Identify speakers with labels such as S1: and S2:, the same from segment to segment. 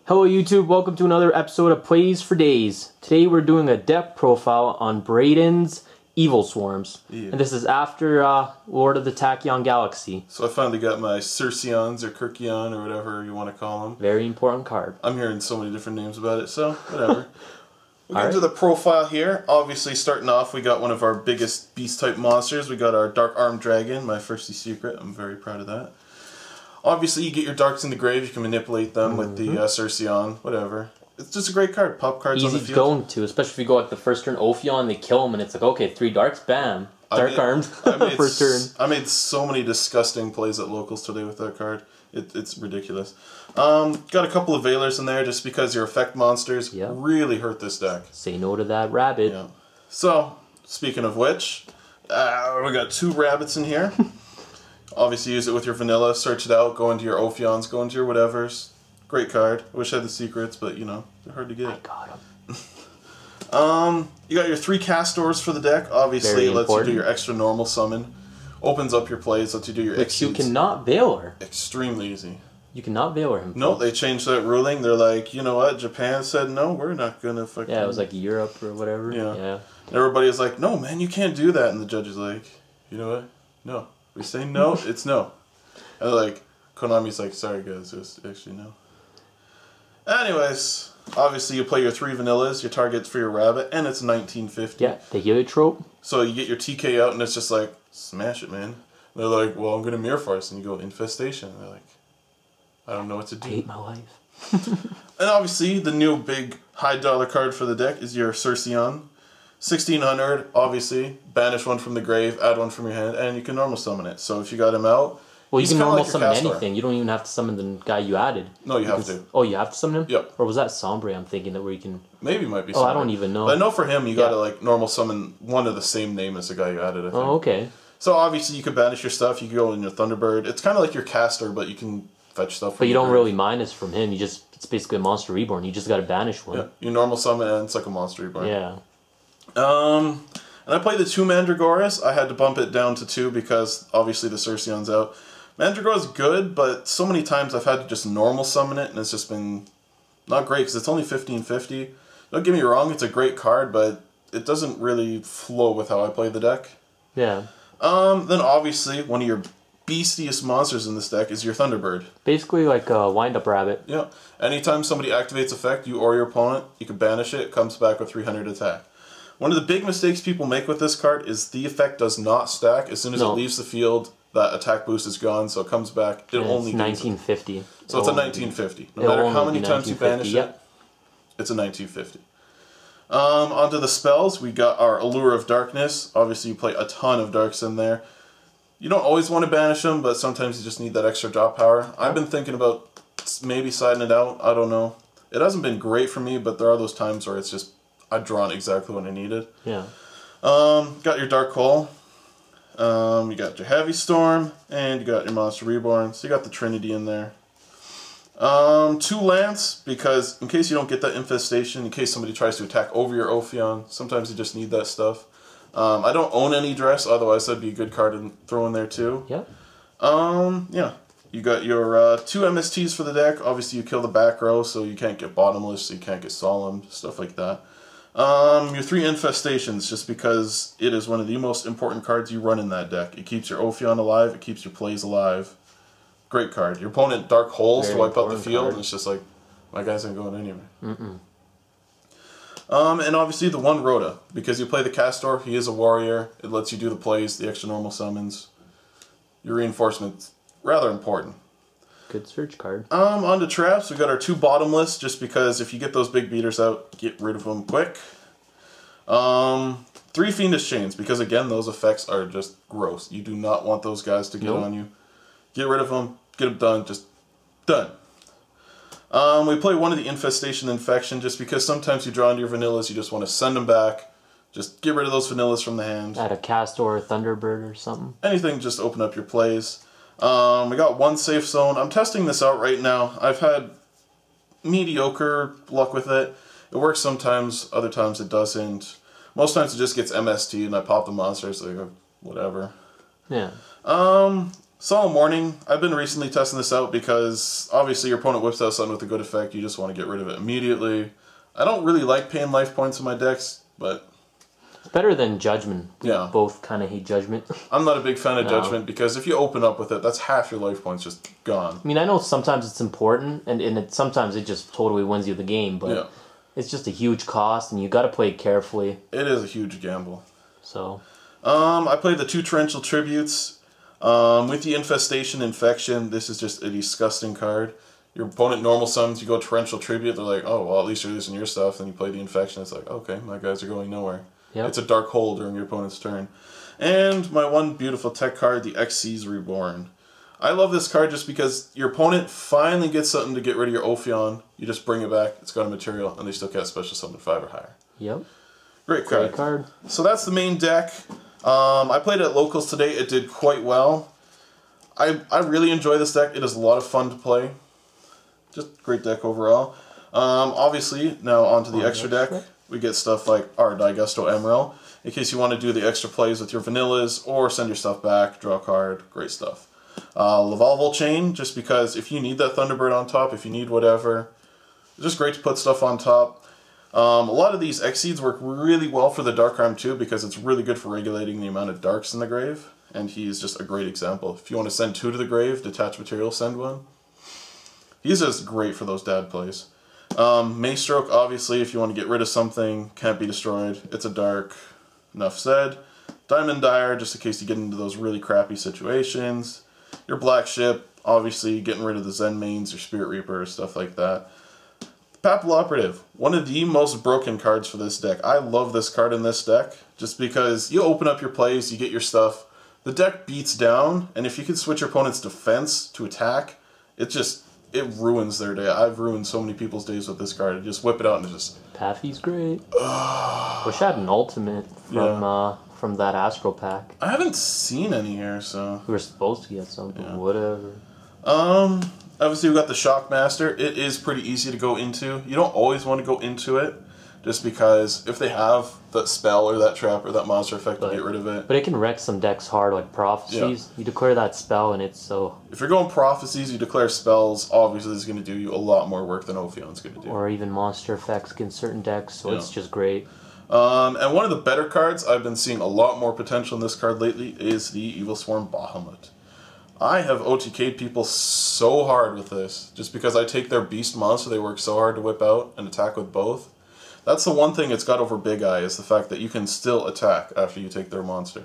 S1: Hello YouTube, welcome to another episode of Plays for Days. Today we're doing a deck profile on Braden's Evilswarms.
S2: Yeah.
S1: And this is after Lord of the Tachyon Galaxy.
S2: So I finally got my Circeons or Kirkion or whatever you want to call them.
S1: Very important card.
S2: I'm hearing so many different names about it, so whatever. We'll get into the profile here. Obviously, starting off, we got one of our biggest beast-type monsters. We got our Dark Armed Dragon, my firsty secret. I'm very proud of that. Obviously, you get your Darks in the grave. You can manipulate them with the Circeon, whatever. It's just a great card. Pop cards on the field.
S1: Easy going to, especially if you go like the first turn Ophion, they kill him, and it's like, okay, 3 Darks, bam. Dark Armed, first turn.
S2: I made so many disgusting plays at locals today with that card. It's ridiculous. Got a couple of Veilers in there just because your effect monsters really hurt this deck.
S1: Say no to that rabbit.
S2: Yeah. So, speaking of which, we got 2 rabbits in here. Obviously use it with your vanilla, search it out, go into your Ophions, go into your whatevers. Great card. I wish I had the secrets, but you know, they're hard to get.
S1: I got them.
S2: You got your 3 Castors for the deck. Obviously, it lets you do your extra normal summon. Opens up your plays, lets you do your
S1: Which you cannot Veiler.
S2: Extremely easy.
S1: You cannot Veiler him.
S2: No, they changed that ruling. They're like, you know what? Japan said, no, we're not going to fucking...
S1: Yeah, it was like Europe or whatever.
S2: Yeah. Everybody was like, no, man, you can't do that. And the judge is like, you know what? No. We say no, it's no. And like, Konami's like, sorry guys, it's actually no. Anyways, obviously you play your 3 vanillas, your target's for your rabbit, and it's 1950.
S1: Yeah, the heliotrope.
S2: So you get your TK out and it's just like, smash it, man. And they're like, well, I'm going to Mirror Force. And you go, Infestation. And they're like, I don't know what to do.
S1: I hate my life.
S2: And obviously, the new big high-dollar card for the deck is your Circeon. 1600, obviously, banish one from the grave, add one from your hand, and you can normal summon it. So if you got him out...
S1: Well, you can normal summon anything. You don't even have to summon the guy you added.
S2: No, you have to.
S1: Oh, you have to summon him?
S2: Yep.
S1: Or was that Sombre I'm thinking that where you can...
S2: Maybe it might be
S1: Sombre. Oh, I don't even know.
S2: But I know for him, you gotta like normal summon one of the same name as the guy you added, I think.
S1: Oh, okay.
S2: So obviously you can banish your stuff, you can go in your Thunderbird. It's kind of like your caster, but you can fetch stuff.
S1: But you don't really minus from him. You just... It's basically a monster reborn. You just gotta banish one.
S2: Yeah, you normal summon and it's like a monster reborn.
S1: Yeah.
S2: And I played the 2 Mandragoras. I had to bump it down to 2 because obviously the Circeon's out. Mandragora's good, but so many times I've had to just normal summon it, and it's just been not great because it's only 1550. Don't get me wrong, it's a great card, but it doesn't really flow with how I play the deck.
S1: Yeah.
S2: Then obviously one of your beastiest monsters in this deck is your Thunderbird.
S1: Basically like a wind-up rabbit.
S2: Yeah. Anytime somebody activates effect, you or your opponent, you can banish it. It comes back with 300 attack. One of the big mistakes people make with this card is the effect does not stack. As soon as it leaves the field, that attack boost is gone, so it comes back. It only
S1: 1950.
S2: So it's a 1950. No matter how many times you banish it, it's a 1950. Onto the spells, we got our Allure of Darkness. Obviously, you play a ton of darks in there. You don't always want to banish them, but sometimes you just need that extra drop power. I've been thinking about maybe siding it out. I don't know. It hasn't been great for me, but there are those times where it's just I've drawn exactly what I needed.
S1: Yeah.
S2: Got your Dark Hole. You got your Heavy Storm, and you got your Monster Reborn. So you got the Trinity in there. 2 Lance, because in case you don't get that Infestation, in case somebody tries to attack over your Ophion, sometimes you just need that stuff. I don't own any Dress, otherwise that'd be a good card to throw in there too.
S1: Yep.
S2: Yeah. You got your 2 MSTs for the deck. Obviously you kill the back row, so you can't get Bottomless, so you can't get Solemn, stuff like that. Your 3 Infestations, just because it is one of the most important cards you run in that deck. It keeps your Ophion alive, it keeps your plays alive. Great card. Your opponent Dark Holes to wipe out the field, and it's just like, my guys ain't going anywhere. And obviously the 1 Rhoda, because you play the Castor, he is a warrior, it lets you do the plays, the extra normal summons. Your reinforcement's rather important.
S1: Good search card.
S2: On to traps, we got our 2 Bottomless, just because if you get those big beaters out, get rid of them quick. 3 Fiendish Chains, because again, those effects are just gross. You do not want those guys to get on you. Get rid of them, get them done, just done. We play 1 of the Infestation Infection, just because sometimes you draw into your vanillas, you just want to send them back. Just get rid of those vanillas from the hand.
S1: Add a Castor or Thunderbird or something.
S2: Anything, just open up your plays. We got 1 Safe Zone. I'm testing this out right now. I've had mediocre luck with it. It works sometimes, other times it doesn't. Most times it just gets MST and I pop the monsters, so whatever.
S1: Yeah.
S2: Solemn Warning. I've been recently testing this out because obviously your opponent whips out something with a good effect. You just want to get rid of it immediately. I don't really like paying life points in my decks, but...
S1: It's better than Judgment. We
S2: yeah.
S1: both kind of hate Judgment.
S2: I'm not a big fan of Judgment because if you open up with it, that's half your life points just gone.
S1: I mean, I know sometimes it's important, and sometimes it just totally wins you the game, but...
S2: Yeah.
S1: It's just a huge cost, and you got to play it carefully.
S2: It is a huge gamble.
S1: So,
S2: I played the 2 Torrential Tributes. With the Infestation Infection, this is just a disgusting card. Your opponent normal summons, you go Torrential Tribute, they're like, oh, well, at least you're using your stuff. Then you play the Infection, it's like, okay, my guys are going nowhere. Yep. It's a dark hole during your opponent's turn. And my one beautiful tech card, the Xyz Reborn. I love this card just because your opponent finally gets something to get rid of your Ophion. You just bring it back, it's got a material, and they still can't special summon 5 or higher.
S1: Yep.
S2: Great card.
S1: Great card.
S2: So that's the main deck. I played it at Locals today. It did quite well. I really enjoy this deck. It is a lot of fun to play. Just great deck overall. Obviously, now onto the extra deck. We get stuff like our Digesto Emerald, in case you want to do the extra plays with your vanillas, or send your stuff back, draw a card, great stuff. Lavalval Chain, just because if you need that Thunderbird on top, if you need whatever, it's just great to put stuff on top. A lot of these Xyz work really well for the Dark Arm too, because it's really good for regulating the amount of darks in the grave, and he's just a great example. If you want to send 2 to the grave, detach material, send 1. He's just great for those dad plays. Maystroke, obviously, if you want to get rid of something, can't be destroyed. It's a dark. Enough said. Diamond Dyer, just in case you get into those really crappy situations. Your Black Ship, obviously, getting rid of the Zen Mains, your Spirit Reaper, stuff like that. Papal Operative, one of the most broken cards for this deck. I love this card in this deck, just because you open up your plays, you get your stuff, the deck beats down, and if you can switch your opponent's defense to attack, it ruins their day. I've ruined so many people's days with this card. You just whip it out and just...
S1: Paffy's great. Wish I had an ultimate from that Astro pack.
S2: I haven't seen any here, so...
S1: We were supposed to get something, whatever.
S2: Obviously, we've got the Shockmaster. It is pretty easy to go into. You don't always want to go into it, just because if they have that spell or that trap or that monster effect, to get rid of it.
S1: But it can wreck some decks hard, like Prophecies. Yeah. You declare that spell, and it's so... If
S2: you're going Prophecies, you declare spells, obviously this is going to do you a lot more work than Ophion's going to do.
S1: Or even monster effects against certain decks, so it's just great.
S2: And one of the better cards, I've been seeing a lot more potential in this card lately, is the Evilswarm Bahamut. I have OTK'd people so hard with this, just because I take their beast monster they work so hard to whip out and attack with both. That's the one thing it's got over Big Eye, is the fact that you can still attack after you take their monster.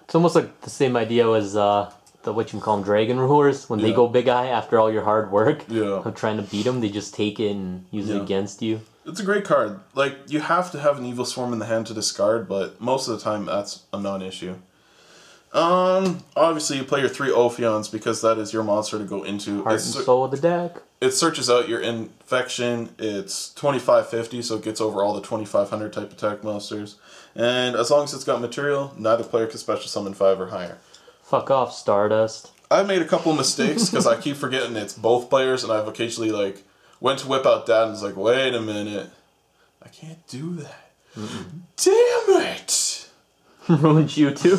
S1: It's almost like the same idea as the whatchamacallit Dragon Rulers, when they go Big Eye after all your hard work of trying to beat them, they just take it and use it against you.
S2: It's a great card. Like, you have to have an Evilswarm in the hand to discard, but most of the time that's a non-issue. Obviously you play your 3 Ophions because that is your monster to go into.
S1: Heart and soul of the deck.
S2: It searches out your infection. It's 2550, so it gets over all the 2500 type attack monsters. And as long as it's got material, neither player can special summon 5 or higher.
S1: Fuck off, Stardust.
S2: I've made a couple of mistakes because I keep forgetting it's both players, and I've occasionally like went to whip out Dad and was like, wait a minute, I can't do that. Damn it!
S1: Ruined you too.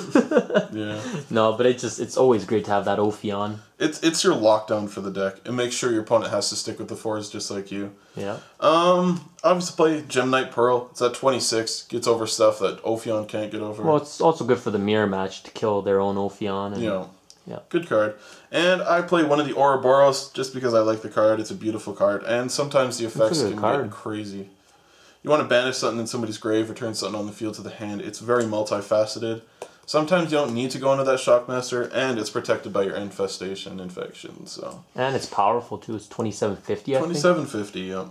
S2: Yeah.
S1: No, but it's always great to have that Ophion.
S2: It's your lockdown for the deck. It makes sure your opponent has to stick with the 4s just like you.
S1: Yeah.
S2: Obviously play Gemnite Pearl. It's at 26. Gets over stuff that Ophion can't get over.
S1: Well, it's also good for the mirror match to kill their own Ophion. And,
S2: yeah. Good card. And I play one of the Ouroboros just because I like the card. It's a beautiful card. And sometimes the effects can get crazy. You want to banish something in somebody's grave, return something on the field to the hand. It's very multifaceted. Sometimes you don't need to go into that Shockmaster, and it's protected by your Infestation Infection. So.
S1: And it's powerful too. It's 2750, I think.
S2: 2750, yeah.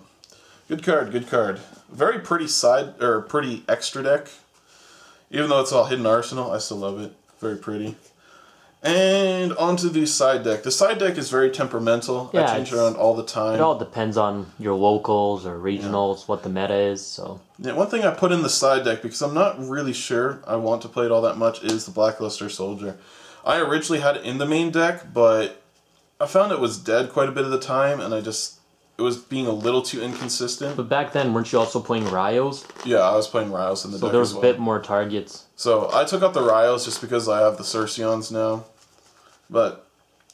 S2: Good card, good card. Very pretty pretty extra deck. Even though it's all hidden arsenal, I still love it. Very pretty. And onto the side deck. The side deck is very temperamental. I change it around all the time.
S1: It all depends on your locals or regionals, what the meta is. So
S2: one thing I put in the side deck, because I'm not really sure I want to play it all that much, is the Blackluster Soldier. I originally had it in the main deck, but I found it was dead quite a bit of the time, and it was being a little too inconsistent.
S1: But back then, weren't you also playing Ryos?
S2: Yeah, I was playing Ryos in the deck.
S1: So there was a bit more targets.
S2: So I took out the Ryos just because I have the Cercions now. But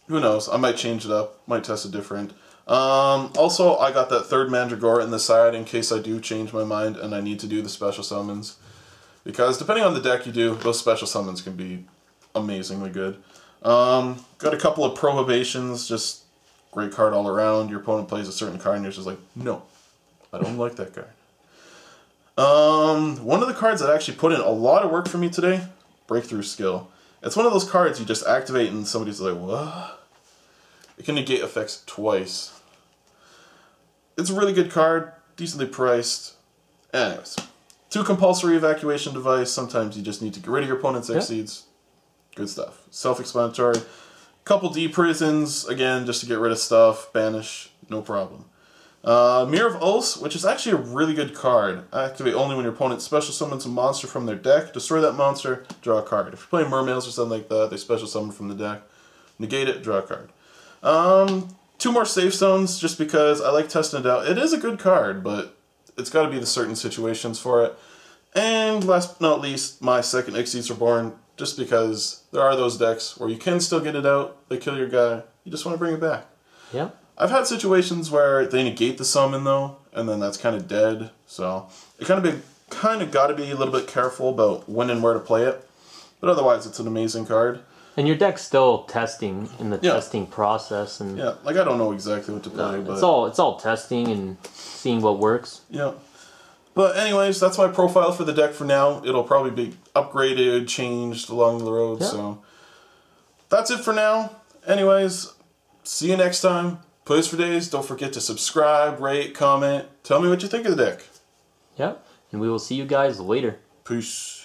S2: Who knows? I might change it up. Might test it different. Also, I got that third Mandragora in the side in case I do change my mind and I need to do the special summons. Because depending on the deck you do, those special summons can be amazingly good. Got a couple of prohibitions, just great card all around. Your opponent plays a certain card and you're just like, no, I don't like that card. One of the cards that actually put in a lot of work for me today, Breakthrough Skill. It's one of those cards you just activate and somebody's like, what? It can negate effects twice. It's a really good card, decently priced. Anyways, 2 compulsory evacuation device. Sometimes you just need to get rid of your opponent's exceeds. Good stuff. Self-explanatory. Couple D prisons, again, just to get rid of stuff. Banish, no problem. Mirror of Oaths, which is actually a really good card. Activate only when your opponent special summons a monster from their deck. Destroy that monster, draw a card. If you're playing mermaids or something like that, they special summon from the deck. Negate it, draw a card. 2 more safe zones, just because I like testing it out. It is a good card, but it's got to be the certain situations for it. And last but not least, my second Xyz Reborn, just because there are those decks where you can still get it out, they kill your guy, you just want to bring it back.
S1: Yeah.
S2: I've had situations where they negate the summon though, and then that's kind of dead. So it kind of got to be a little bit careful about when and where to play it. But otherwise, it's an amazing card.
S1: And your deck's still testing in the testing process, and
S2: yeah, like I don't know exactly what to play, but
S1: it's all testing and seeing what works.
S2: Yeah. But anyways, that's my profile for the deck for now. It'll probably be upgraded, changed along the road. Yeah. So that's it for now. Anyways, see you next time. Plays for Days. Don't forget to subscribe, rate, comment. Tell me what you think of the deck.
S1: Yeah, and we will see you guys later.
S2: Peace.